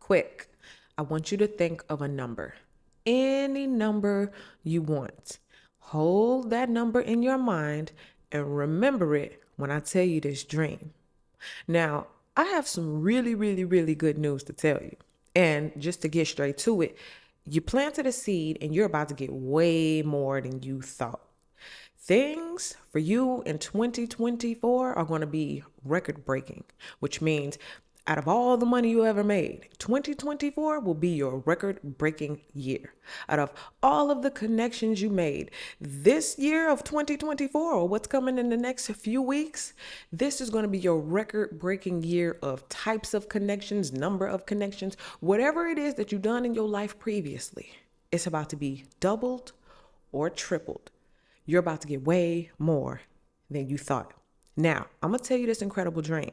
quick, I want you to think of a number. Any number you want. Hold that number in your mind and remember it when I tell you this dream. Now, I have some really, really, really good news to tell you. And just to get straight to it, you planted a seed and you're about to get way more than you thought. Things for you in 2024 are going to be record breaking, which means out of all the money you ever made, 2024 will be your record breaking year. Out of all of the connections you made this year of 2024, or what's coming in the next few weeks, this is going to be your record breaking year of types of connections, number of connections, whatever it is that you've done in your life previously. It's about to be doubled or tripled. You're about to get way more than you thought. Now, I'm going to tell you this incredible dream.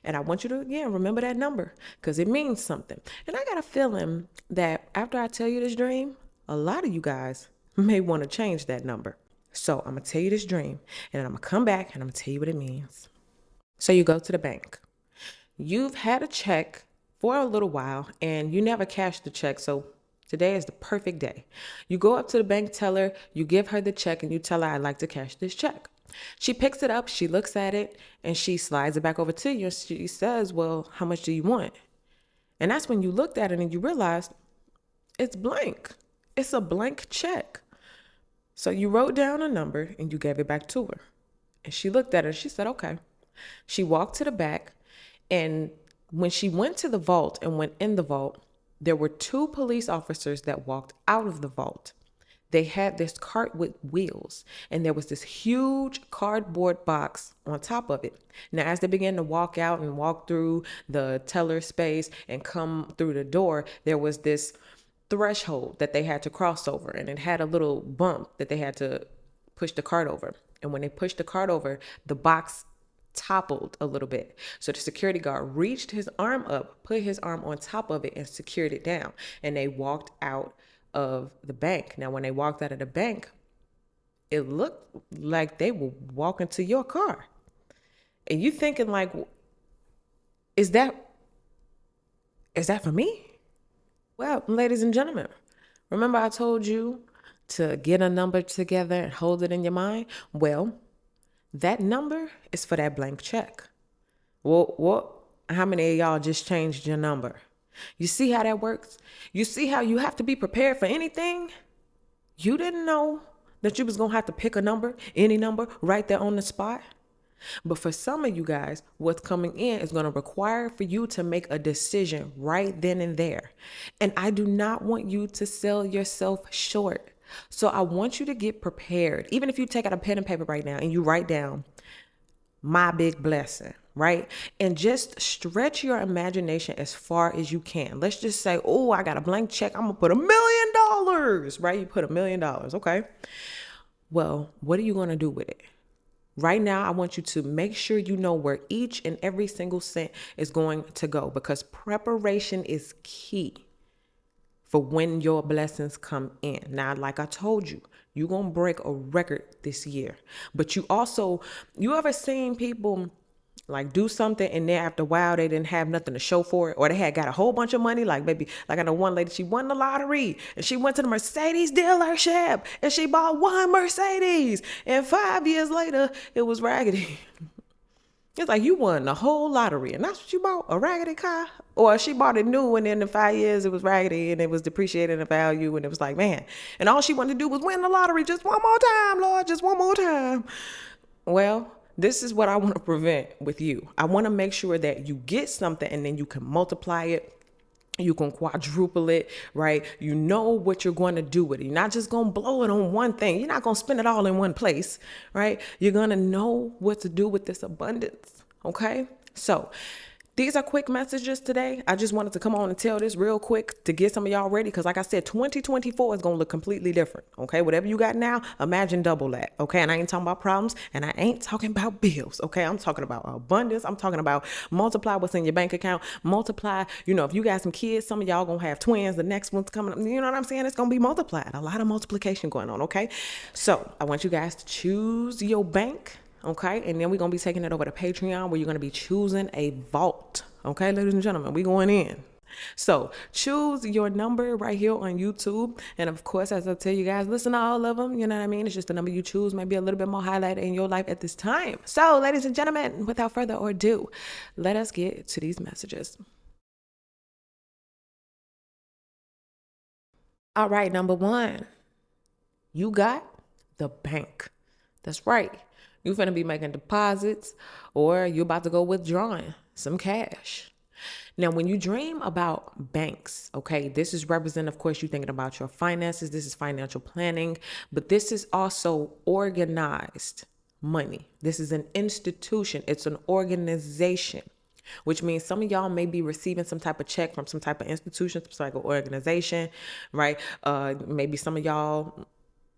And I want you to, remember that number because it means something. And I got a feeling that after I tell you this dream, a lot of you guys may want to change that number. So I'm going to tell you this dream and I'm going to come back and I'm going to tell you what it means. So you go to the bank. You've had a check for a little while and you never cashed the check. So today is the perfect day. You go up to the bank teller, you give her the check and you tell her, I'd like to cash this check. She picks it up, she looks at it, and she slides it back over to you. And she says, well, how much do you want? And that's when you looked at it and you realized it's blank. It's a blank check. So you wrote down a number and you gave it back to her. And she looked at it and she said, okay. She walked to the back, and when she went to the vault and went in the vault, there were 2 police officers that walked out of the vault. They had this cart with wheels, and there was this huge cardboard box on top of it. Now, as they began to walk out and walk through the teller space and come through the door, there was this threshold that they had to cross over, and it had a little bump that they had to push the cart over. And when they pushed the cart over, the box toppled a little bit. So the security guard reached his arm up, put his arm on top of it, and secured it down. And they walked out of the bank. Now, when they walked out of the bank, it looked like they were walking to your car. And you thinking like, is that for me? Well, ladies and gentlemen, remember I told you to get a number together and hold it in your mind? Well, that number is for that blank check. Well, how many of y'all just changed your number? You see how that works? You see how you have to be prepared for anything? You didn't know that you was going to have to pick a number, any number, right there on the spot. But for some of you guys, what's coming in is going to require for you to make a decision right then and there. And I do not want you to sell yourself short. So I want you to get prepared. Even if you take out a pen and paper right now and you write down my big blessing, right? And just stretch your imagination as far as you can. Let's just say, oh, I got a blank check. I'm going to put $1 million, right? You put $1 million. Okay. Well, what are you going to do with it? Right now, I want you to make sure you know where each and every single cent is going to go, because preparation is key for when your blessings come in. Now, like I told you, you're going to break a record this year. But you ever seen people like do something and then after a while they didn't have nothing to show for it, or they had got a whole bunch of money? Like maybe, like I know one lady, she won the lottery and she went to the Mercedes dealership and she bought one Mercedes, and 5 years later it was raggedy. It's like you won the whole lottery and that's what you bought, a raggedy car? Or she bought it new and then in 5 years it was raggedy and it was depreciating in value, and it was like, man, and all she wanted to do was win the lottery just one more time, Lord, just one more time. Well, this is what I want to prevent with you. I want to make sure that you get something and then you can multiply it. You can quadruple it, right? You know what you're going to do with it. You're not just going to blow it on one thing. You're not going to spend it all in one place, right? You're going to know what to do with this abundance, okay? So these are quick messages today. I just wanted to come on and tell this real quick to get some of y'all ready, because like I said, 2024 is going to look completely different, okay? Whatever you got now, imagine double that, okay? And I ain't talking about problems, and I ain't talking about bills, okay? I'm talking about abundance. I'm talking about multiply what's in your bank account, multiply, if you got some kids, some of y'all going to have twins, the next one's coming up, you know what I'm saying? It's going to be multiplied, a lot of multiplication going on, okay? So I want you guys to choose your bank. Okay, and then we're going to be taking it over to Patreon, where you're going to be choosing a vault. Okay, ladies and gentlemen, we going in. So choose your number right here on YouTube. And of course, as I tell you guys, listen to all of them. You know what I mean? It's just the number you choose, maybe a little bit more highlighted in your life at this time. So, ladies and gentlemen, without further ado, let us get to these messages. All right, number one, you got the bank. That's right. You finna be making deposits or you about to go withdrawing some cash. Now, when you dream about banks, okay, this is represent, of course, you thinking about your finances. This is financial planning, but this is also organized money. This is an institution. It's an organization, which means some of y'all may be receiving some type of check from some type of institution, some type of organization, right? Maybe some of y'all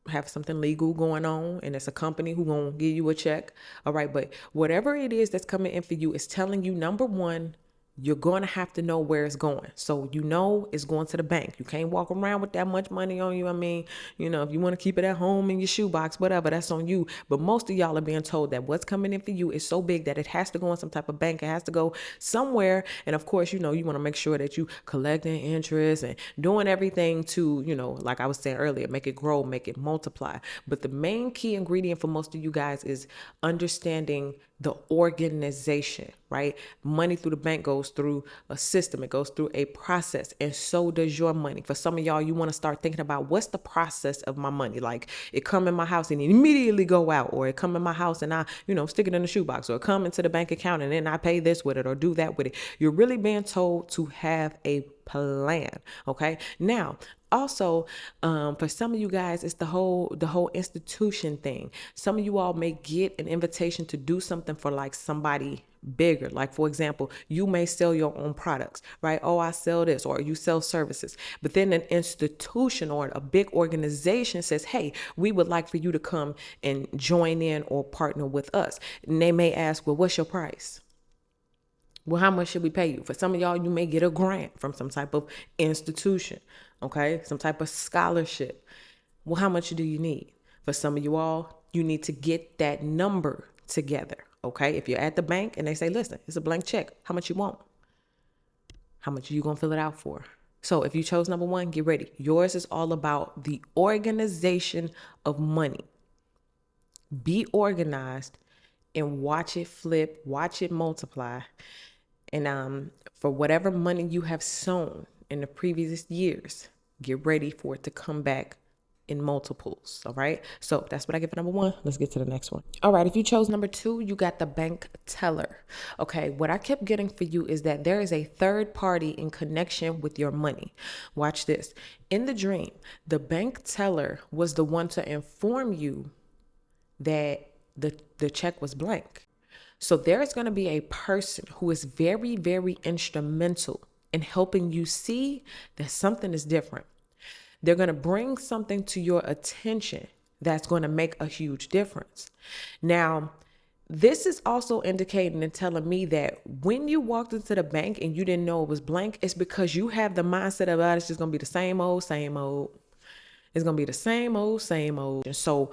have something legal going on and it's a company who gonna give you a check. All right, but whatever it is that's coming in for you is telling you, number one, you're going to have to know where it's going. So you know it's going to the bank. You can't walk around with that much money on you. I mean, if you want to keep it at home in your shoebox, whatever, that's on you. But most of y'all are being told that what's coming in for you is so big that it has to go in some type of bank. It has to go somewhere. And of course, you want to make sure that you collecting interest and doing everything to, like I was saying earlier, make it grow, make it multiply. But the main key ingredient for most of you guys is understanding the organization, right? Money through the bank goes through a system. It goes through a process, and so does your money. For some of y'all, you want to start thinking about what's the process of my money. Like it come in my house and it immediately go out, or it come in my house and I, stick it in the shoebox, or it come into the bank account and then I pay this with it or do that with it. You're really being told to have a plan. Okay. Now, also, for some of you guys, it's the whole institution thing. Some of you all may get an invitation to do something for like somebody bigger. Like, for example, you may sell your own products, right? Oh, I sell this, or you sell services. But then an institution or a big organization says, hey, we would like for you to come and join in or partner with us. And they may ask, well, what's your price? Well, how much should we pay you? For some of y'all, you may get a grant from some type of institution, okay? Some type of scholarship. Well, how much do you need? For some of you all, you need to get that number together, okay? If you're at the bank and they say, listen, it's a blank check. How much you want? How much are you going to fill it out for? So if you chose number one, get ready. Yours is all about the organization of money. Be organized and watch it flip, watch it multiply. And for whatever money you have sown in the previous years, get ready for it to come back in multiples. All right. So that's what I give for number one. Let's get to the next one. All right. If you chose number two, you got the bank teller. Okay. What I kept getting for you is that there is a third party in connection with your money. Watch this. In the dream, the bank teller was the one to inform you that the check was blank. So there is going to be a person who is very, very instrumental in helping you see that something is different. They're going to bring something to your attention that's going to make a huge difference. Now, this is also indicating and telling me that when you walked into the bank and you didn't know it was blank, it's because you have the mindset of, it's just going to be the same old, same old. It's going to be the same old, same old. And so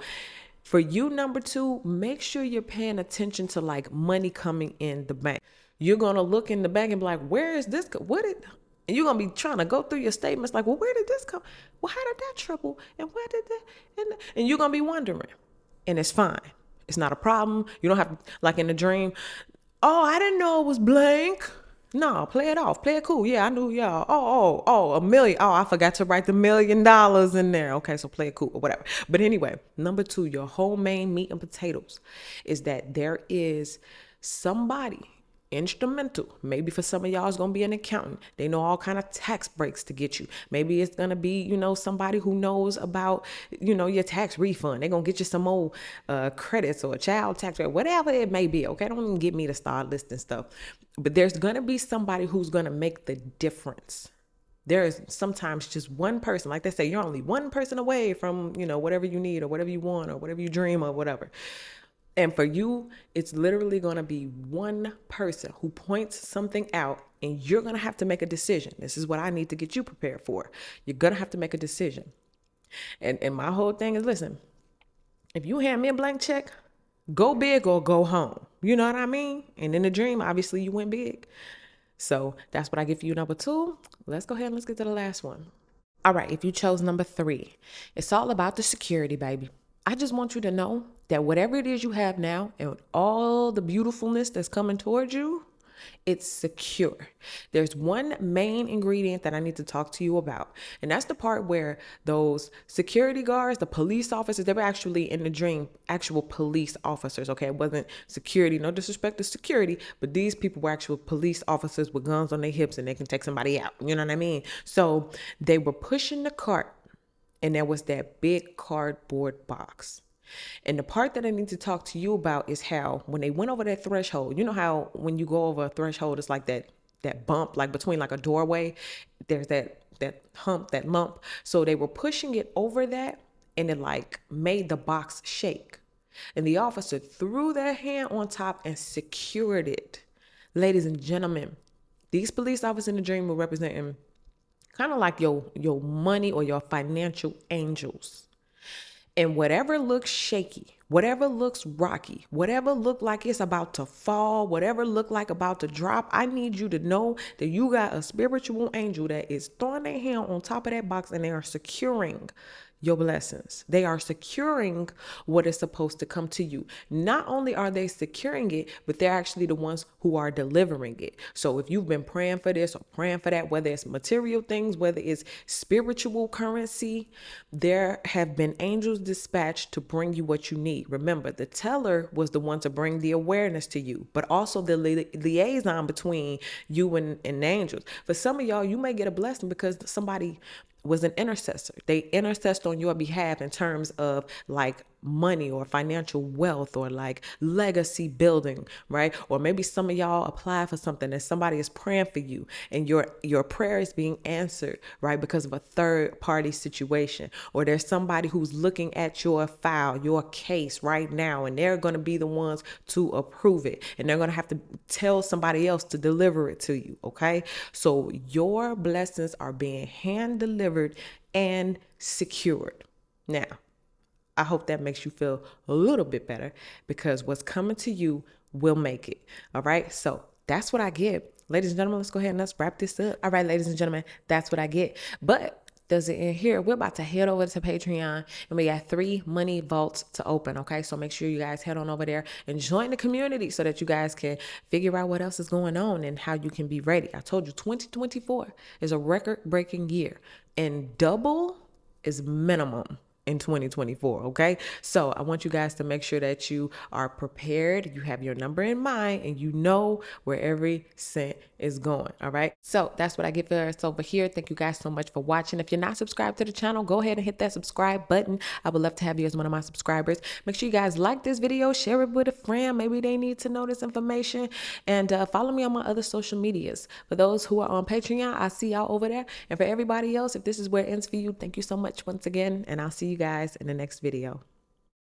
for you, number two, make sure you're paying attention to like money coming in the bank. You're going to look in the bank and be like, where is this? And you're going to be trying to go through your statements like, well, where did this come? Well, how did that triple? And where did that? And you're going to be wondering. And it's fine. It's not a problem. You don't have to, like in the dream, oh, I didn't know it was blank. No, play it off. Play it cool. Yeah, I knew y'all. Oh, $1 million. Oh, I forgot to write the $1 million in there. Okay, so play it cool or whatever. But anyway, number two, your whole main meat and potatoes is that there is somebody instrumental. Maybe for some of y'all, it's going to be an accountant. They know all kind of tax breaks to get you. Maybe it's going to be, somebody who knows about, your tax refund. They're going to get you some old credits or a child tax rate, whatever it may be. Okay. Don't even get me to start listing stuff. But there's going to be somebody who's going to make the difference. There is sometimes just one person, like they say, you're only one person away from, whatever you need or whatever you want or whatever you dream of, whatever. And for you, it's literally going to be one person who points something out and you're going to have to make a decision. This is what I need to get you prepared for. You're going to have to make a decision. And my whole thing is, listen, if you hand me a blank check, go big or go home. You know what I mean? And in the dream, obviously you went big. So that's what I give for you, number 2. Let's go ahead and let's get to the last one. All right, if you chose number 3, it's all about the security, baby. I just want you to know that whatever it is you have now and all the beautifulness that's coming towards you, it's secure. There's one main ingredient that I need to talk to you about, and that's the part where those security guards, the police officers, they were actually in the dream actual police officers, okay? It wasn't security, no disrespect to security, but these people were actual police officers with guns on their hips and they can take somebody out. You know what I mean? So they were pushing the cart, and there was that big cardboard box. And the part that I need to talk to you about is how when they went over that threshold, you know how when you go over a threshold, it's like that bump, like between like a doorway, there's that hump, that lump. So they were pushing it over that, and it like made the box shake. And the officer threw their hand on top and secured it. Ladies and gentlemen, these police officers in the dream were representing kind of like your money or your financial angels. And whatever looks shaky, whatever looks rocky, whatever look like it's about to fall, whatever look like about to drop, I need you to know that you got a spiritual angel that is throwing their hand on top of that box, and they are securing your blessings. They are securing what is supposed to come to you. Not only are they securing it, but they're actually the ones who are delivering it. So if you've been praying for this or praying for that, whether it's material things, whether it's spiritual currency, there have been angels dispatched to bring you what you need. Remember, the teller was the one to bring the awareness to you, but also the liaison between you and angels. For some of y'all, you may get a blessing because somebody was an intercessor. They intercessed on your behalf in terms of like money or financial wealth or like legacy building, right? Or maybe some of y'all apply for something and somebody is praying for you and your prayer is being answered, right? Because of a third party situation. Or there's somebody who's looking at your file, your case right now, and they're going to be the ones to approve it. And they're going to have to tell somebody else to deliver it to you, okay? So your blessings are being hand delivered and secured. Now, I hope that makes you feel a little bit better because what's coming to you will make it. All right. So that's what I get. Ladies and gentlemen, let's go ahead and let's wrap this up. All right, ladies and gentlemen, that's what I get. But does it end here? We're about to head over to Patreon and we got 3 money vaults to open. Okay. So make sure you guys head on over there and join the community so that you guys can figure out what else is going on and how you can be ready. I told you 2024 is a record breaking year and double is minimum in 2024. Okay. So I want you guys to make sure that you are prepared. You have your number in mind and you know where every cent is going. All right. So that's what I get for us over here. Thank you guys so much for watching. If you're not subscribed to the channel, go ahead and hit that subscribe button. I would love to have you as one of my subscribers. Make sure you guys like this video, share it with a friend. Maybe they need to know this information, and follow me on my other social medias. For those who are on Patreon, I see y'all over there. And for everybody else, if this is where it ends for you, thank you so much once again. And I'll see you guys in the next video.